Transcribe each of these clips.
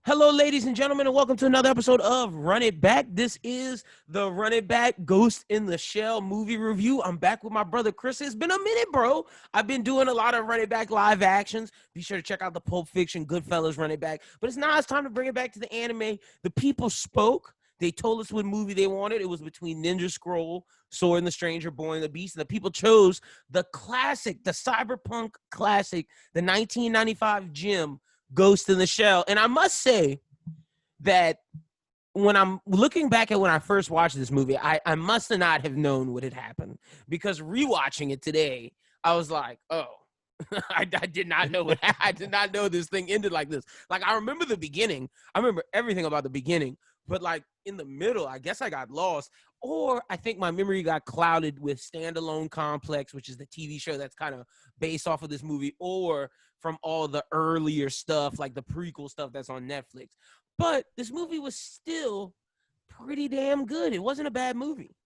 Hello, ladies and gentlemen, and welcome to another episode of Run It Back. This is the Run It Back Ghost in the Shell movie review. I'm back with my brother Chris. It's been a minute, bro. I've been doing a lot of Run It Back live actions. Be sure to check out the Pulp Fiction, Goodfellas, Run It Back. But it's time to bring it back to the anime. The people spoke. They told us what movie they wanted. It was between Ninja Scroll, Sword and the Stranger, Boy and the Beast, and the people chose the classic, the cyberpunk classic, the 1995 gem, Ghost in the Shell. And I must say that when I'm looking back at when I first watched this movie, I must not have known what had happened, because rewatching it today, I was like, oh, I did not know I did not know this thing ended like this. Like, I remember the beginning. I remember everything about the beginning, but like in the middle, I guess I got lost, or I think my memory got clouded with Standalone Complex, which is the TV show that's kind of based off of this movie, or from all the earlier stuff, like the prequel stuff that's on Netflix. But this movie was still pretty damn good. It wasn't a bad movie.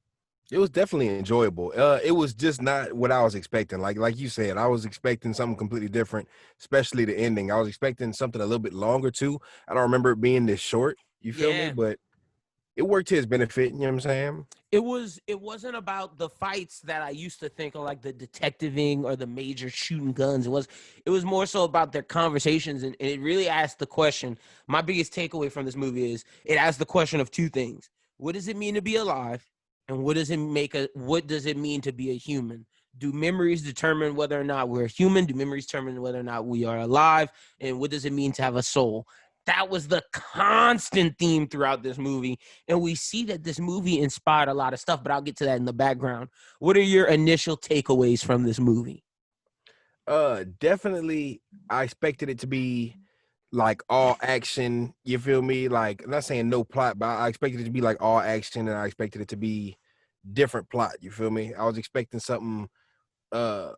It was definitely enjoyable. It was just not what I was expecting. Like you said, I was expecting something completely different, especially the ending. I was expecting something a little bit longer too. I don't remember it being this short. You feel me? But it worked to his benefit. You know what I'm saying? It wasn't about the fights that I used to think of, like the detectiving or the major shooting guns. It was more so about their conversations, and it really asked the question. My biggest takeaway from this movie is it asked the question of two things: what does it mean to be alive, and what does it mean to be a human? Do memories determine whether or not we're human? Do memories determine whether or not we are alive? And what does it mean to have a soul? That was the constant theme throughout this movie. And we see that this movie inspired a lot of stuff, but I'll get to that in the background. What are your initial takeaways from this movie? Definitely, I expected it to be like all action. You feel me? Like, I'm not saying no plot, but I expected it to be like all action, and I expected it to be different plot. You feel me? I was expecting something. I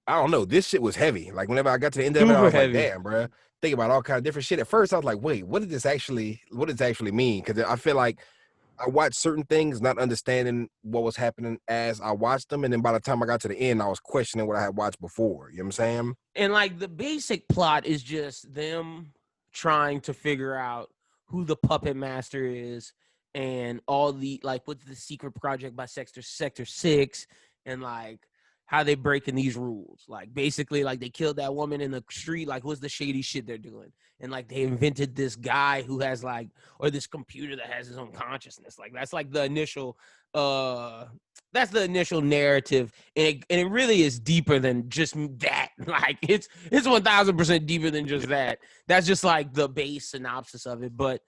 don't know. This shit was heavy. Like, whenever I got to the end of it, I Super was like, heavy. damn, bro. Think about all kind of different shit. At first, I was like, wait, what does it actually mean? Because I feel like I watched certain things not understanding what was happening as I watched them. And then by the time I got to the end, I was questioning what I had watched before. You know what I'm saying? And like the basic plot is just them trying to figure out who the puppet master is, and all the, like, what's the secret project by Sector 6, and like how they breaking these rules. Like, basically, like, they killed that woman in the street. Like, what's the shady shit they're doing? And like, they invented this guy who has like, or this computer that has his own consciousness. Like, that's like the initial narrative, and it really is deeper than just that. Like, it's 1000% deeper than just that. That's just like the base synopsis of it. But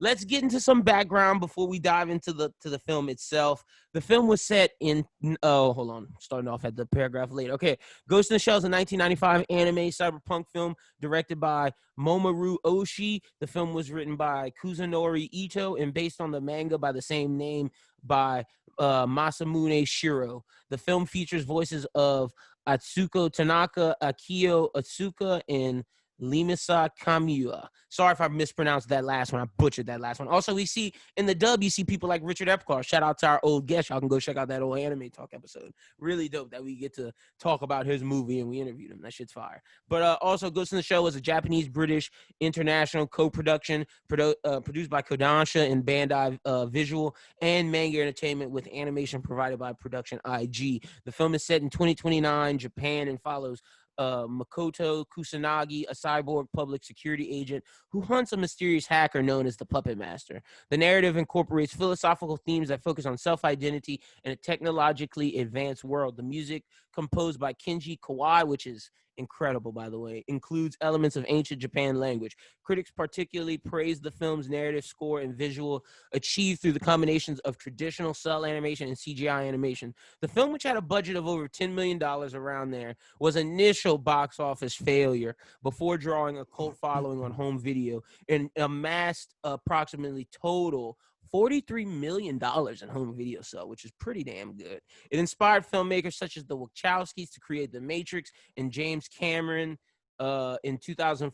let's get into some background before we dive into the film itself. The film was set in, hold on, starting off at the paragraph later. Okay, Ghost in the Shell is a 1995 anime cyberpunk film directed by Mamoru Oshii. The film was written by Kuzunori Ito and based on the manga by the same name by Masamune Shiro. The film features voices of Atsuko Tanaka, Akio Atsuka, and Limisa Kamiya. Sorry if I mispronounced that last one. I butchered that last one. Also, we see in the dub, you see people like Richard Epcar. Shout out to our old guest. Y'all can go check out that old Anime Talk episode. Really dope that we get to talk about his movie and we interviewed him. That shit's fire. But also, Ghost in the Shell was a Japanese-British international co-production produced by Kodansha and Bandai Visual and Manga Entertainment, with animation provided by Production IG. The film is set in 2029 Japan and follows Makoto Kusanagi, a cyborg public security agent who hunts a mysterious hacker known as the Puppet Master. The narrative incorporates philosophical themes that focus on self-identity and a technologically advanced world. The music, composed by Kenji Kawai, which is incredible, by the way, includes elements of ancient Japan language. Critics particularly praised the film's narrative, score, and visual achieved through the combinations of traditional cell animation and CGI animation. The film, which had a budget of over $10 million around there, was initial box office failure before drawing a cult following on home video and amassed approximately total $43 million in home video sale, which is pretty damn good. It inspired filmmakers such as the Wachowskis to create The Matrix, and James Cameron in 2000.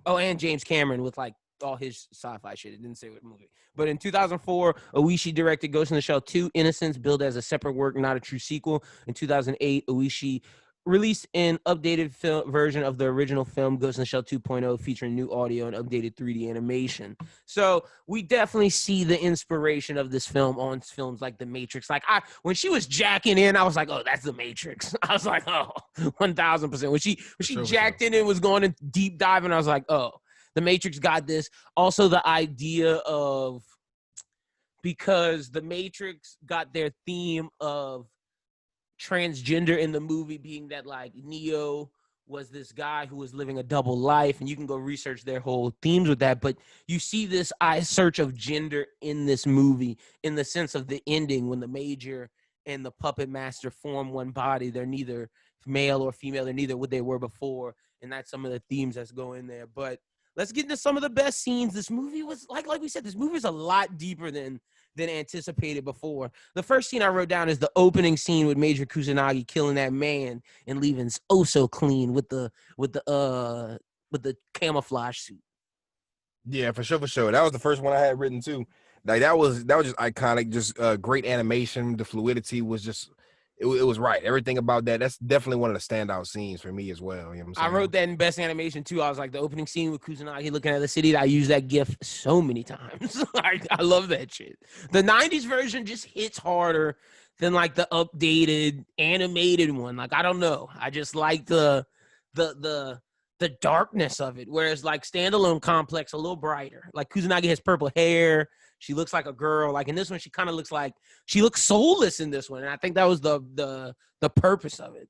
And James Cameron with like all his sci-fi shit. It didn't say what movie. But in 2004, Oishi directed Ghost in the Shell 2: Innocence, billed as a separate work, not a true sequel. In 2008, Oishi released an updated film version of the original film Ghost in the Shell 2.0 featuring new audio and updated 3D animation. So we definitely see the inspiration of this film on films like The Matrix. Like when she was jacking in, I was like, oh, that's The Matrix. I was like, oh, 1000%. When she jacked in and was going in deep diving, I was like, oh, The Matrix got this. Also the idea of, because The Matrix got their theme of transgender in the movie being that like Neo was this guy who was living a double life, and you can go research their whole themes with that, but you see this search of gender in this movie in the sense of the ending when the Major and the puppet master form one body. They're neither male or female, they're neither what they were before, and that's some of the themes that's go in there. But let's get into some of the best scenes. This movie was like we said, this movie is a lot deeper than anticipated before. The first scene I wrote down is the opening scene with Major Kusanagi killing that man and leaving oh so clean with the camouflage suit. Yeah, for sure. That was the first one I had written too. Like that was just iconic. Just great animation. The fluidity was just it was right. Everything about that's definitely one of the standout scenes for me as well. You know what I'm saying? I wrote that in best animation too. I was like, the opening scene with Kusanagi looking at the city. I use that gif so many times. Like, I love that shit. The 90s version just hits harder than like the updated animated one. Like, I don't know. I just like the darkness of it. Whereas like standalone complex a little brighter. Like Kusanagi has purple hair. She looks like a girl. Like in this one, she kind of looks like she looks soulless in this one. And I think that was the purpose of it.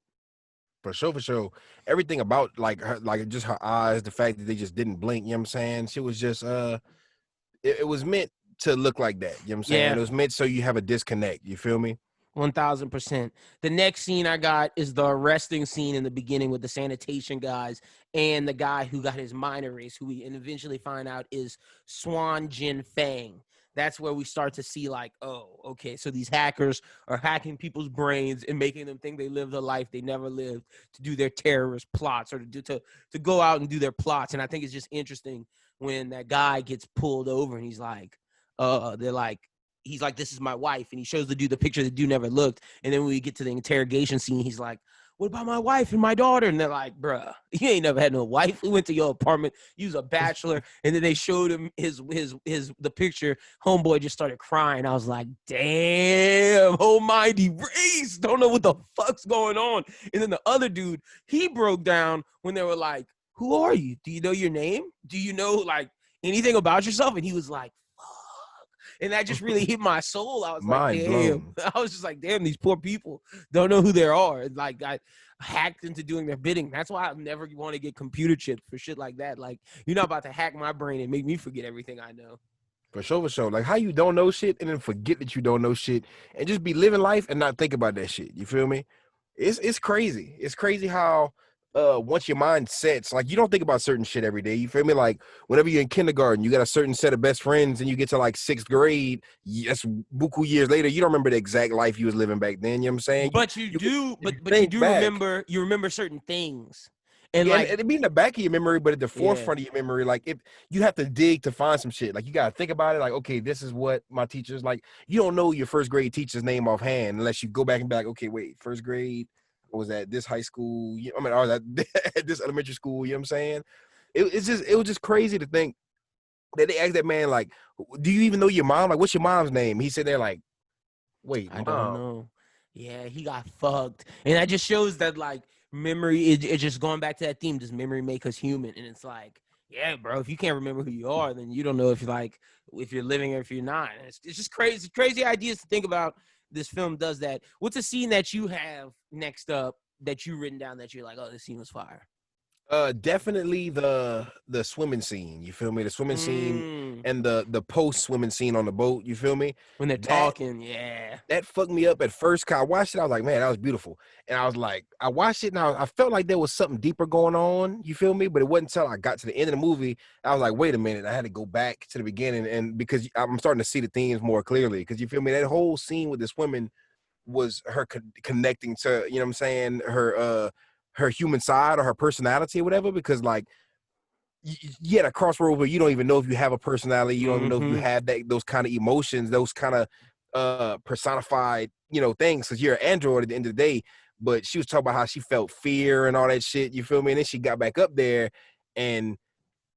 For sure. Everything about like her, like just her eyes, the fact that they just didn't blink, you know what I'm saying? She was just it was meant to look like that, you know what I'm saying? Yeah. It was meant so you have a disconnect, you feel me? 1000%. The next scene I got is the arresting scene in the beginning with the sanitation guys and the guy who got his mind erased, who we eventually find out is Swan Jin Fang. That's where we start to see like, oh, okay, so these hackers are hacking people's brains and making them think they lived a life they never lived to do their terrorist plots or to go out and do their plots. And I think it's just interesting when that guy gets pulled over and he's like, he's like, this is my wife. And he shows the dude the picture the dude never looked. And then when we get to the interrogation scene, he's like, what about my wife and my daughter? And they're like, bruh, you ain't never had no wife. We went to your apartment. You was a bachelor. And then they showed him the picture. Homeboy just started crying. I was like, damn, whole mind erased. Don't know what the fuck's going on. And then the other dude, he broke down when they were like, who are you? Do you know your name? Do you know like anything about yourself? And he was like, and that just really hit my soul. I was like, damn. I was just like, damn, these poor people don't know who they are. Like, I hacked into doing their bidding. That's why I never want to get computer chips for shit like that. Like, you're not about to hack my brain and make me forget everything I know. For sure. Like how you don't know shit and then forget that you don't know shit and just be living life and not think about that shit. You feel me? It's crazy. It's crazy how once your mind sets, like you don't think about certain shit every day. You feel me? Like whenever you're in kindergarten, you got a certain set of best friends, and you get to like 6th grade. Yes, buku years later, you don't remember the exact life you was living back then. You know what I'm saying? But you do remember. You remember certain things, and yeah, like and it be in the back of your memory, but at the forefront of your memory, like if you have to dig to find some shit, like you gotta think about it. Like, okay, this is what my teacher's like. You don't know your 1st grade teacher's name offhand unless you go back and be like, okay, wait, 1st grade. Was at this high school, or that at this elementary school, you know what I'm saying? It was just crazy to think that they asked that man, like, do you even know your mom? Like, what's your mom's name? He said, they're like, wait, I don't know. Yeah, he got fucked. And that just shows that, like, memory, it's just going back to that theme. Does memory make us human? And it's like, yeah, bro, if you can't remember who you are, then you don't know if you're living or if you're not. It's just crazy ideas to think about. This film does that. What's a scene that you have next up that you written down that you're like, oh, this scene was fire? Definitely the swimming scene. You feel me? The swimming scene and the post swimming scene on the boat. You feel me? When they're talking, yeah. That fucked me up at first. Cause I watched it, I was like, man, that was beautiful. And I was like, I watched it, and I felt like there was something deeper going on. You feel me? But it wasn't until I got to the end of the movie, I was like, wait a minute. I had to go back to the beginning, and because I'm starting to see the themes more clearly. Because you feel me? That whole scene with the swimming was her connecting to, you know what I'm saying, her human side or her personality or whatever, because like you at a crossroad where you don't even know if you have a personality, you don't even know if you have those kind of emotions, those kind of personified, things, because you're an android at the end of the day. but she was talking about how she felt fear and all that shit. You feel me? And then she got back up there, and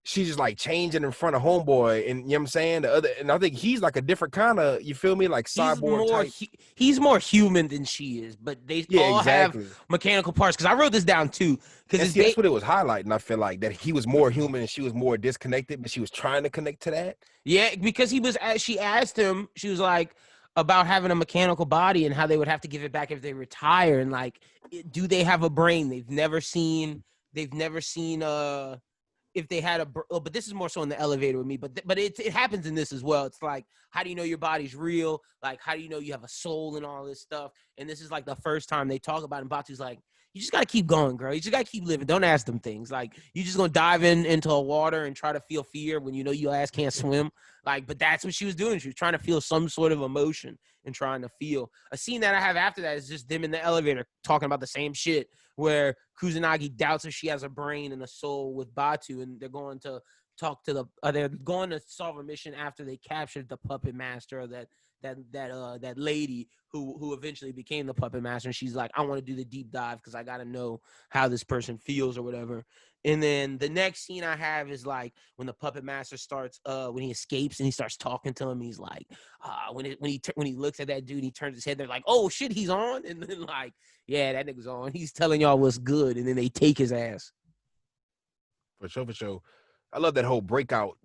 she's just like changing in front of homeboy, and you know what I'm saying? The other, and I think he's like a different kind of, you feel me, like cyborg type. He's more human than she is, but they Yeah, all have exactly. mechanical parts. Because I wrote this down too. Because And it's see, that's what it was highlighting. I feel like that he was more human and she was more disconnected, but she was trying to connect to that. yeah, because she asked him, she was like about having a mechanical body and how they would have to give it back if they retire, and like, do they have a brain? They've never seen if they had but this is more so in the elevator with me, but it happens in this as well. It's like, how do you know your body's real? Like, how do you know you have a soul and all this stuff? And this is like the first time they talk about it, and Batu's like, you just got to keep going, girl. You just got to keep living. Don't ask them things. Like, you just going to dive into a water and try to feel fear when you know your ass can't swim. Like, but that's what she was doing. She was trying to feel some sort of emotion and trying to feel. A scene that I have after that is just them in the elevator talking about the same shit, where Kusanagi doubts if she has a brain and a soul with Batu, and they're going to talk to they're going to solve a mission after they captured the puppet master, or that lady who eventually became the puppet master. And she's like, I want to do the deep dive because I got to know how this person feels or whatever. And then the next scene I have is like when the puppet master starts, when he escapes and he starts talking to him. He's like, when he looks at that dude, he turns his head. They're like, oh shit, he's on. And then like, yeah, that nigga's on. He's telling y'all what's good. And then they take his ass. For sure, for sure. I love that whole breakout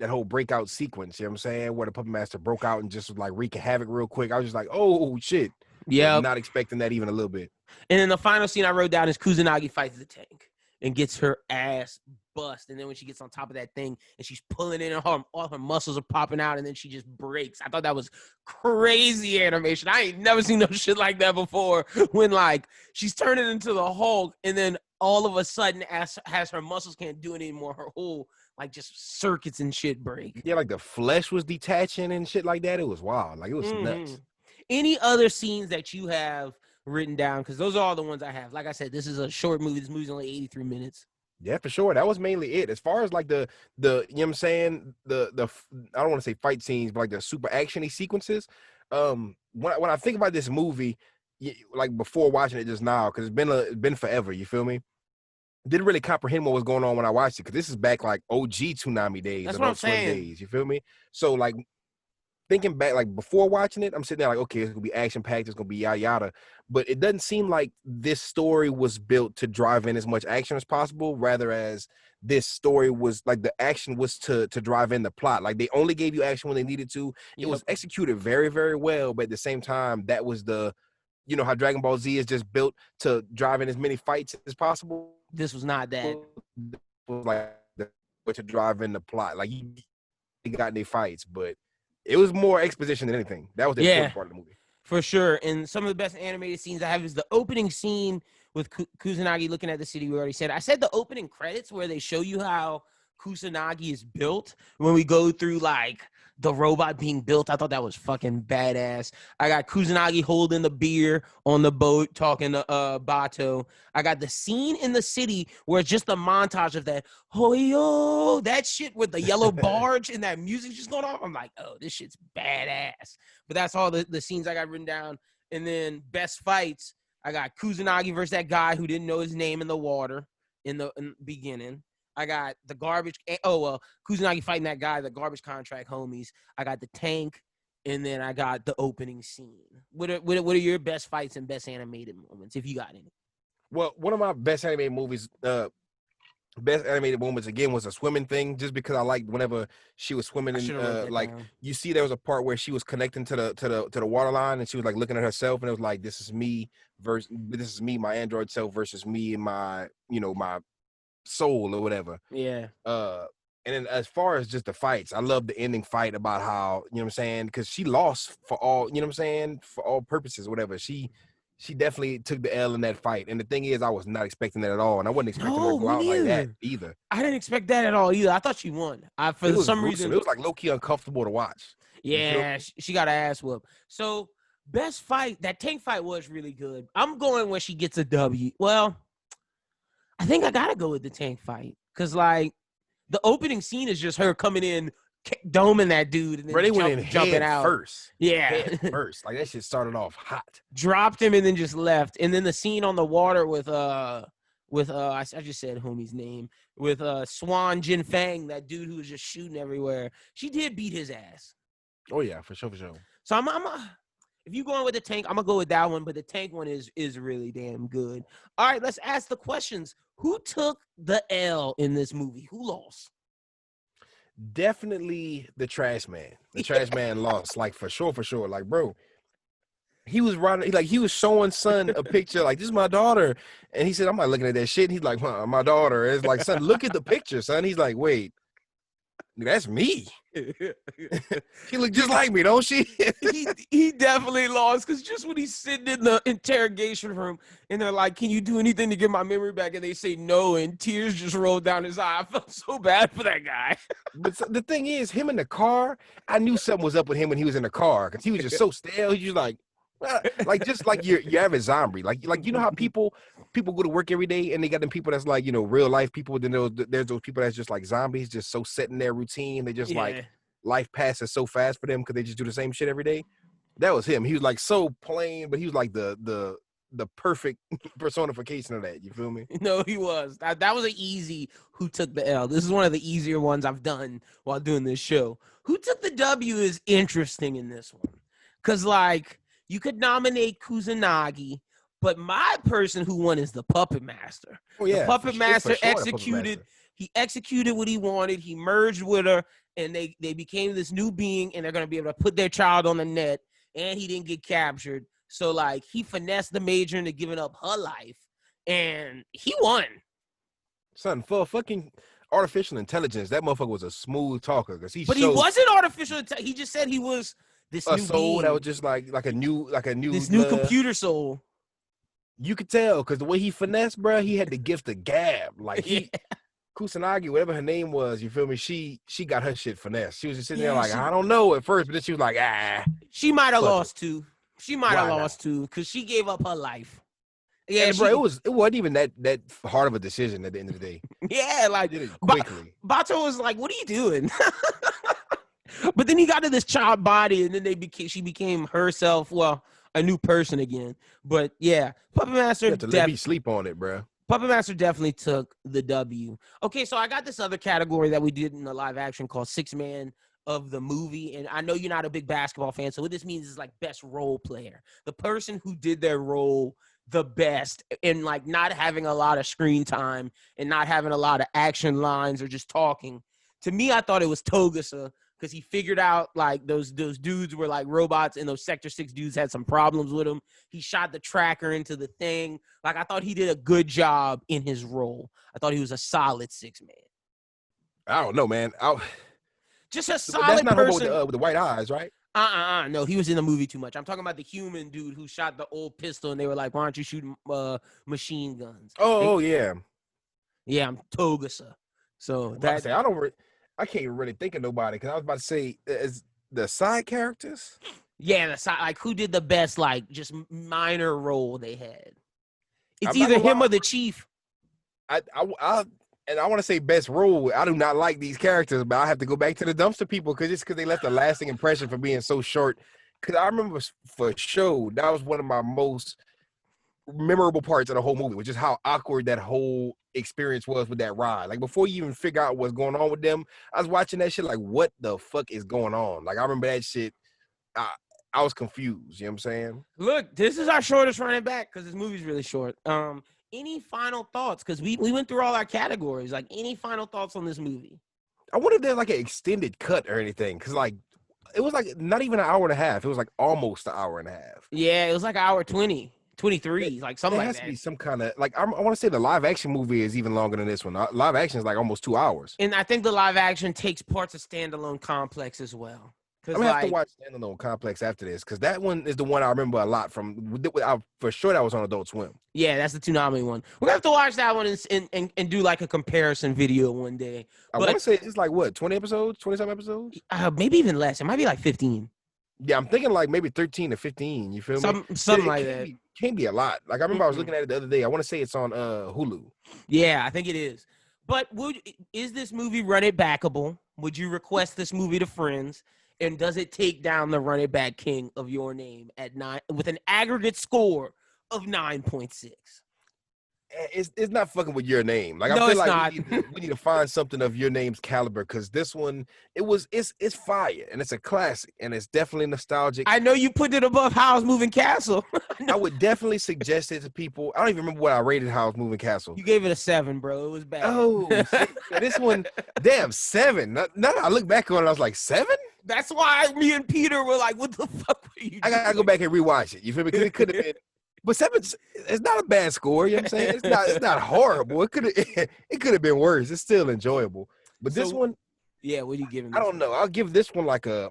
sequence, you know what I'm saying? Where the puppet master broke out and just was like wreaking havoc real quick. I was just like, oh shit. Yeah. Not expecting that even a little bit. And then the final scene I wrote down is Kusanagi fights the tank and gets her ass bust. And then when she gets on top of that thing and she's pulling in, all her muscles are popping out, and then she just breaks. I thought that was crazy animation. I ain't never seen no shit like that before, when like she's turning into the Hulk, and then all of a sudden, as her muscles can't do it anymore, her whole like just circuits and shit break. Yeah, like the flesh was detaching and shit like that. It was wild. Like, it was nuts. Any other scenes that you have written down? Because those are all the ones I have. Like I said, this is a short movie. This movie's only 83 minutes. Yeah, for sure. That was mainly it. As far as like the you know what I'm saying, the I don't want to say fight scenes, but like the super actiony sequences. When I think about this movie, like before watching it just now, because it's been forever. You feel me? Didn't really comprehend what was going on when I watched it, because this is back like OG Toonami days. That's what I'm saying. Days, you feel me? So like thinking back, like before watching it, I'm sitting there like, okay, it's gonna be action packed, it's gonna be yada yada. But it doesn't seem like this story was built to drive in as much action as possible, rather as this story was like the action was to drive in the plot. Like they only gave you action when they needed to. It was executed very, very well, but at the same time, that was the, you know how Dragon Ball Z is just built to drive in as many fights as possible. This was not that. It was like to drive in the plot. Like they got their fights, but it was more exposition than anything. That was the important part of the movie. For sure. And some of the best animated scenes I have is the opening scene with Kusanagi looking at the city. We already said. I said the opening credits where they show you how Kusanagi is built. When we go through like the robot being built, I thought that was fucking badass. I got Kusanagi holding the beer on the boat talking to Bato. I got the scene in the city where it's just a montage of that yo, that shit with the yellow barge and that music just going off. I'm like, oh, this shit's badass. But that's all the scenes I got written down. And then best fights, I got Kusanagi versus that guy who didn't know his name in the water in the beginning. I got the garbage. Kusanagi fighting that guy, the garbage contract homies. I got the tank, and then I got the opening scene. What are your best fights and best animated moments, if you got any? Well, one of my best animated movies, best animated moments again was a swimming thing, just because I liked whenever she was swimming and like down. You see there was a part where she was connecting to the water line, and she was like looking at herself, and it was like, this is me, my android self versus me and my, you know, my soul or whatever. Yeah. And then as far as just the fights, I love the ending fight about how, you know what I'm saying, because she lost for all, you know what I'm saying, for all purposes, whatever. She definitely took the L in that fight. And the thing is, I was not expecting that at all. And I wasn't expecting her to go out like that either. I didn't expect that at all either. I thought she won. For some reason, it was like low-key uncomfortable to watch. Yeah, she got her ass whooped. So best fight, that tank fight was really good. I'm going when she gets a W. Well, I think I gotta go with the tank fight, because like the opening scene is just her coming in doming that dude and Bro, they went then in jumping head out. first. Yeah. Head first. Like, that shit started off hot. Dropped him and then just left. And then the scene on the water with I just said homie's name, with Swan Jin Fang, that dude who was just shooting everywhere. She did beat his ass. Oh yeah, for sure. So I'm if you going with the tank, I'm gonna go with that one, but the tank one is really damn good. All right, let's ask the questions. Who took the L in this movie? Who lost? Definitely the trash man. The trash man lost, like, for sure. Like, bro, he was riding, like, he was showing son a picture, like, this is my daughter, and he said, I'm not looking at that shit. And he's like, my daughter. It's like, son, look at the picture, son. He's like, wait, that's me. She look just like me, don't she? he definitely lost, because just when he's sitting in the interrogation room and they're like, can you do anything to get my memory back? And they say no, and tears just rolled down his eye. I felt so bad for that guy. But the thing is, him in the car, I knew something was up with him when he was in the car, because he was just so stale. He's just like just like your average zombie. Like you know how people go to work every day and they got them people that's like, real life people. Then there's those people that's just like zombies, just so set in their routine. They just like life passes so fast for them because they just do the same shit every day. That was him. He was like so plain, but he was like the perfect personification of that. You feel me? No, he was. That was an easy who took the L. This is one of the easier ones I've done while doing this show. Who took the W is interesting in this one, because like, you could nominate Kusanagi, but my person who won is the Puppet Master. Oh yeah, the Puppet Master executed. He executed what he wanted. He merged with her, and they became this new being, and they're gonna be able to put their child on the net. And he didn't get captured, so like, he finessed the Major into giving up her life, and he won. Son, for fucking artificial intelligence, that motherfucker was a smooth talker, because he wasn't artificial. He just said he was this a new soul being. that was just like a new this new computer soul. You could tell because the way he finessed, bro, he had the gift of gab. Like Kusanagi, whatever her name was, you feel me? She got her shit finessed. She was just sitting there like, I don't know at first, but then she was like, She might have lost too. She might have lost too, because she gave up her life. Yeah, and bro, it wasn't even that hard of a decision at the end of the day. Yeah, like, did it quickly. Bato was like, what are you doing? But then he got to this child body, and then she became herself, well, a new person again. But yeah, Puppet Master. You have to let me sleep on it, bro. Puppet Master definitely took the W. Okay, so I got this other category that we did in the live action called Six Man of the Movie, and I know you're not a big basketball fan, so what this means is like best role player, the person who did their role the best, and like not having a lot of screen time and not having a lot of action lines or just talking. To me, I thought it was Togasa, because he figured out like those dudes were like robots, and those Sector 6 dudes had some problems with him. He shot the tracker into the thing. Like, I thought he did a good job in his role. I thought he was a solid 6 man. I don't know, man. Just a solid that's not person. With the white eyes, right? No, he was in the movie too much. I'm talking about the human dude who shot the old pistol, and they were like, why aren't you shooting machine guns? Yeah. Yeah, I'm Togasa. So I can't really think of nobody, because I was about to say, is the side characters? Yeah, the side, like, who did the best, like, just minor role they had? It's either him or the chief. I want to say best role. I do not like these characters, but I have to go back to the dumpster people, because they left a lasting impression for being so short. Because I remember for sure, that was one of my most memorable parts of the whole movie, which is how awkward that whole experience was with that ride. Like, before you even figure out what's going on with them, I was watching that shit like, what the fuck is going on? Like, I remember that shit. I was confused. You know what I'm saying? Look, this is our shortest running back, because this movie's really short. Any final thoughts? Because we went through all our categories. Like, any final thoughts on this movie? I wonder if there's like an extended cut or anything, because like, it was like not even an hour and a half. It was like almost an hour and a half. Yeah, it was like an hour 20. 23, like something like that. There has to be some kind of, like, I want to say the live action movie is even longer than this one. Live action is like almost 2 hours. And I think the live action takes parts of Standalone Complex as well. I'm going to have to watch Standalone Complex after this, because that one is the one I remember a lot from. For sure that was on Adult Swim. Yeah, that's the Toonami one. We're going to have to watch that one and do like a comparison video one day. I want to say it's like, what, 20 episodes? 20-some episodes? Maybe even less. It might be like 15. Yeah, I'm thinking like maybe 13 to 15. You feel me? Something like that. Can't be a lot. Like, I remember I was looking at it the other day. I want to say it's on Hulu. Yeah, I think it is. But is this movie run it backable? Would you request this movie to friends? And does it take down the run it back king of Your Name at 9 with an aggregate score of 9.6? It's not fucking with Your Name. Like I No, feel it's like not. we need to find something of Your Name's caliber because this one it's fire and it's a classic and it's definitely nostalgic. I know you put it above Howl's Moving Castle. I would definitely suggest it to people. I don't even remember what I rated Howl's Moving Castle. You gave it a 7, bro. It was bad. Oh, shit. This one, damn, 7. Now I look back on it, I was like 7. That's why me and Peter were like, "What the fuck were you doing?" I gotta go back and rewatch it. You feel me? Because it could have been. But 7, it's not a bad score. You know what I'm saying? It's not horrible. It could have been worse. It's still enjoyable. But this one, yeah, what are you giving? I don't know. I'll give this one like I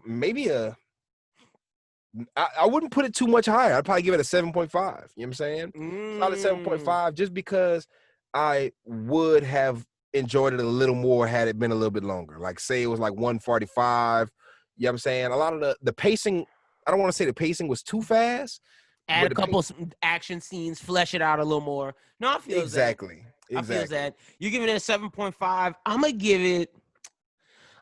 wouldn't put it too much higher. I'd probably give it a 7.5. You know what I'm saying? Solid 7.5, just because I would have enjoyed it a little more had it been a little bit longer. Like say it was like 145. You know what I'm saying? A lot of the pacing, I don't want to say the pacing was too fast. Add a couple action scenes, flesh it out a little more. No, I feel exactly. I feel that. You're giving it a 7.5. I'm gonna give it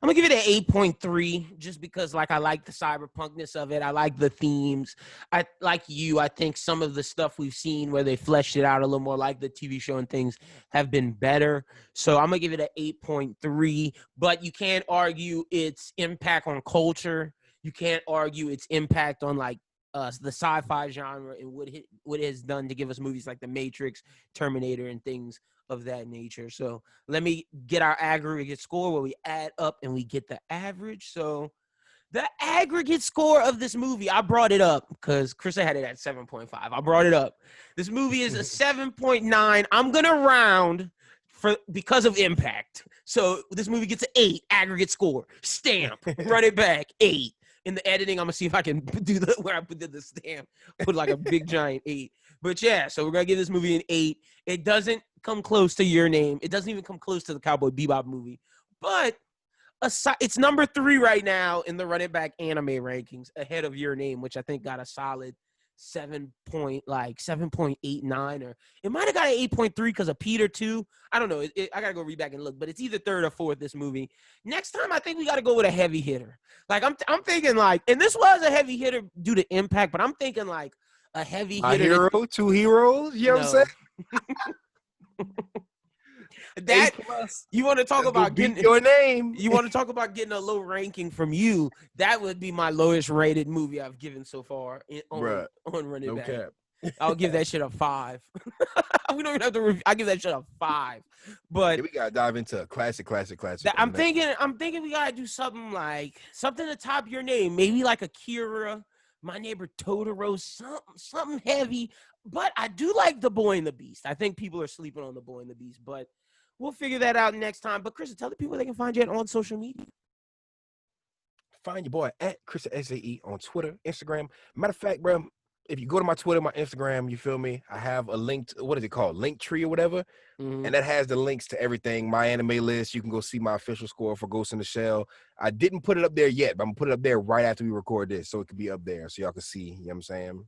an 8.3 just because like I like the cyberpunkness of it. I like the themes. I think some of the stuff we've seen where they fleshed it out a little more like the TV show and things have been better. So I'm gonna give it an 8.3, but you can't argue its impact on culture. You can't argue its impact on like the sci-fi genre and what it has done to give us movies like The Matrix, Terminator, and things of that nature. So let me get our aggregate score where we add up and we get the average. So the aggregate score of this movie, I brought it up because Chrissa had it at 7.5. I brought it up. This movie is a 7.9. I'm going to round because of impact. So this movie gets an 8 aggregate score. Stamp. Run it back. 8. In the editing, I'm going to see if I can do where I put the stamp. Put like a big giant 8. But yeah, so we're going to give this movie an 8. It doesn't come close to Your Name. It doesn't even come close to the Cowboy Bebop movie. But it's number 3 right now in the Run It Back anime rankings, ahead of Your Name, which I think got a solid 7.89, or it might have got an 8.3 because of Peter too. I don't know. I gotta go read back and look, but it's either 3rd or 4th. This movie. Next time, I think we got to go with a heavy hitter. Like I'm thinking like, and this was a heavy hitter due to impact, but I'm thinking like a heavy hitter. Hero, 2 heroes. You know what I'm saying? That you want to talk about getting Your Name. You want to talk about getting a low ranking from you? That would be my lowest rated movie I've given so far on Run It Back. Cap. I'll give that shit a 5. We don't even have to review. I give that shit a 5. But yeah, we gotta dive into a classic. I'm thinking we gotta do something to top Your Name. Maybe like Akira, My Neighbor Totoro, something heavy. But I do like The Boy and the Beast. I think people are sleeping on The Boy and the Beast, but we'll figure that out next time. But Chrissa, tell the people they can find you on social media. Find your boy at Chrissa SAE on Twitter, Instagram. Matter of fact, bro, if you go to my Twitter, my Instagram, you feel me? I have a link. What is it called? Linktree or whatever. Mm-hmm. And that has the links to everything. My anime list. You can go see my official score for Ghost in the Shell. I didn't put it up there yet, but I'm gonna put it up there right after we record this, so it could be up there, so y'all can see. You know what I'm saying?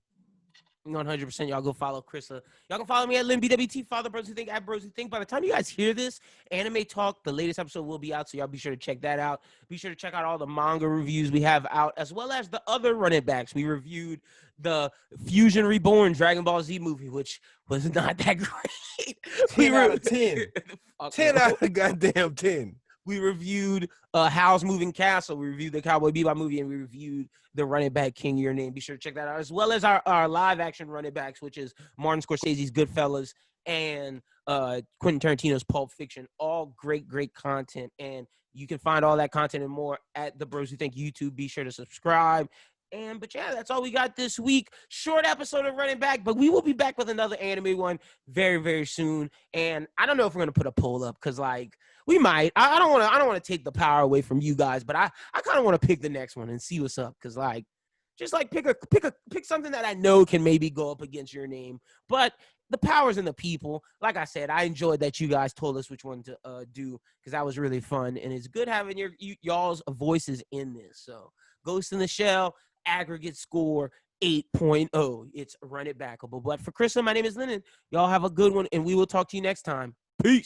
100%. Y'all go follow Chrissa. Y'all can follow me at LynBWT, Father Bros Who Think, at Bros Who Think. By the time you guys hear this, Anime Talk, the latest episode will be out, so y'all be sure to check that out. Be sure to check out all the manga reviews we have out, as well as the other Run It Backs. We reviewed the Fusion Reborn Dragon Ball Z movie, which was not that great. 10 out of 10. 10 out of goddamn 10. We reviewed Howl's Moving Castle. We reviewed the Cowboy Bebop movie, and we reviewed the Run It Back King Your Name. Be sure to check that out, as well as our live action Run It Backs, which is Martin Scorsese's Goodfellas and Quentin Tarantino's Pulp Fiction. All great content, and you can find all that content and more at the Bros Who Think YouTube. Be sure to subscribe. But yeah, that's all we got this week. Short episode of Running Back, but we will be back with another anime one very, very soon. And I don't know if we're gonna put a poll up because we might. I don't want to take the power away from you guys, but I kind of want to pick the next one and see what's up. Because just pick something that I know can maybe go up against Your Name. But the power's in the people. Like I said, I enjoyed that you guys told us which one to do because that was really fun. And it's good having y'all's voices in this. So Ghost in the Shell, aggregate score 8.0. It's Run It Backable. But for Chrissa, my name is Lyn. Y'all have a good one, and we will talk to you next time. Peace.